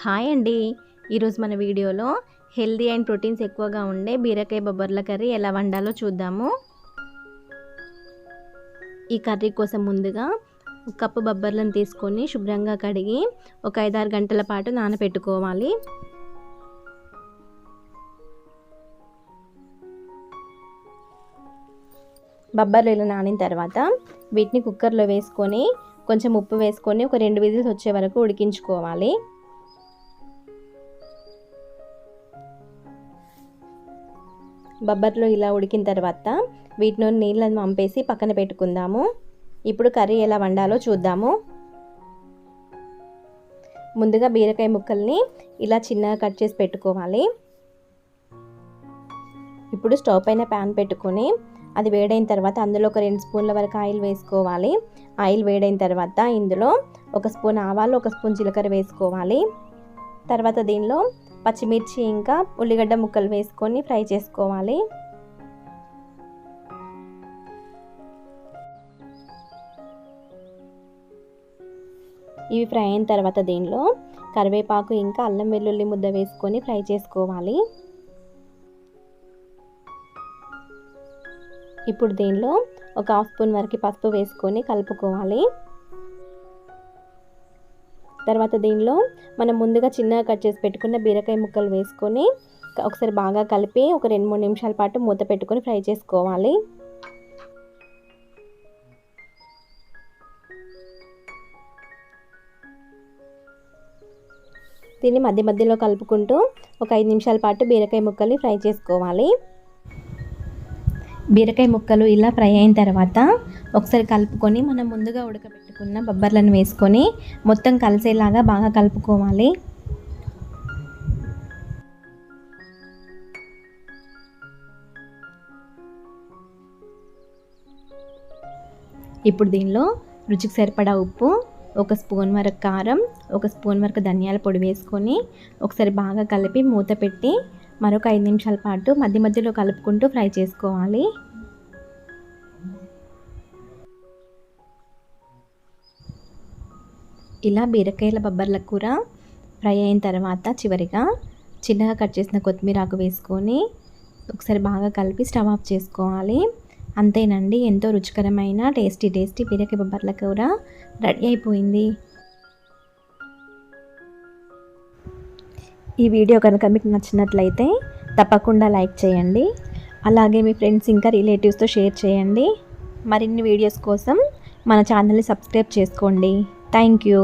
Hi అండి. ఈరోజు మన వీడియోలో హెల్దీ అండ్ ప్రోటీన్స్ ఎక్కువగా ఉండే బీరకాయ బొబ్బర్ల కర్రీ ఎలా వండాలో చూద్దాము. ఈ కర్రీ కోసం ముందుగా ఒక కప్పు బొబ్బర్లను తీసుకొని శుభ్రంగా కడిగి ఒక 5-6 గంటల పాటు నానబెట్టుకోవాలి. బొబ్బర్లు ఇలా నానిన తర్వాత వీటిని కుక్కర్లో వేసుకొని కొంచెం ఉప్పు వేసుకొని ఒక 2 విజిల్స్ వచ్చే వరకు ఉడికించుకోవాలి. బొబ్బర్లు ఇలా ఉడికిన తర్వాత వీటిలో నీళ్ళని వంపేసి పక్కన పెట్టుకుందాము. ఇప్పుడు కర్రీ ఎలా వండాలో చూద్దాము. ముందుగా బీరకాయ ముక్కల్ని ఇలా చిన్నగా కట్ చేసి పెట్టుకోవాలి. ఇప్పుడు స్టవ్ పైన ప్యాన్ పెట్టుకొని అది వేడైన తర్వాత అందులో ఒక 2 స్పూన్ల వరకు ఆయిల్ వేసుకోవాలి. ఆయిల్ వేడైన తర్వాత ఇందులో 1 స్పూన్ ఆవాలు 1 స్పూన్ జీలకర్ర వేసుకోవాలి. తర్వాత దీనిలో పచ్చిమిర్చి ఇంకా ఉల్లిగడ్డ ముక్కలు వేసుకొని ఫ్రై చేసుకోవాలి. ఇవి ఫ్రై అయిన తర్వాత దీనిలో కరివేపాకు ఇంకా అల్లం వెల్లుల్లి ముద్ద వేసుకొని ఫ్రై చేసుకోవాలి. ఇప్పుడు దీనిలో ఒక 1/2 స్పూన్ వరకు పసుపు వేసుకొని కలుపుకోవాలి. తర్వాత దీనిలో మనం ముందుగా చిన్నగా కట్ చేసి పెట్టుకున్న బీరకాయ ముక్కలు వేసుకొని ఒకసారి బాగా కలిపి ఒక 2-3 నిమిషాల పాటు మూత పెట్టుకొని ఫ్రై చేసుకోవాలి. దీన్ని మధ్య మధ్యలో కలుపుకుంటూ ఒక 5 నిమిషాల పాటు బీరకాయ ముక్కల్ని ఫ్రై చేసుకోవాలి. బీరకాయ ముక్కలు ఇలా ఫ్రై అయిన తర్వాత ఒకసారి కలుపుకొని మనం ముందుగా ఉడకబెట్టుకున్న బొబ్బర్లను వేసుకొని మొత్తం కలిసేలాగా బాగా కలుపుకోవాలి. ఇప్పుడు దీనిలో రుచికి సరిపడా ఉప్పు, 1 స్పూన్ వరకు కారం, 1 స్పూన్ వరకు ధనియాల పొడి వేసుకొని ఒకసారి బాగా కలిపి మూత పెట్టి మరొక 5 నిమిషాల పాటు మధ్య మధ్యలో కలుపుకుంటూ ఫ్రై చేసుకోవాలి. ఇలా బీరకాయల బొబ్బర్ల కూర ఫ్రై అయిన తర్వాత చివరిగా చిన్నగా కట్ చేసిన కొత్తిమీర ఆకు వేసుకొని ఒకసారి బాగా కలిపి స్టవ్ ఆఫ్ చేసుకోవాలి. అంతేనండి, ఎంతో రుచికరమైన టేస్టీ బీరకాయ బొబ్బర్ల కూర రెడీ అయిపోయింది. ఈ వీడియో కనుక మీకు నచ్చినట్లయితే తప్పకుండా లైక్ చేయండి. అలాగే మీ ఫ్రెండ్స్ ఇంకా రిలేటివ్స్తో షేర్ చేయండి. మరిన్ని వీడియోస్ కోసం మన ఛానల్ని సబ్స్క్రైబ్ చేసుకోండి. Thank you.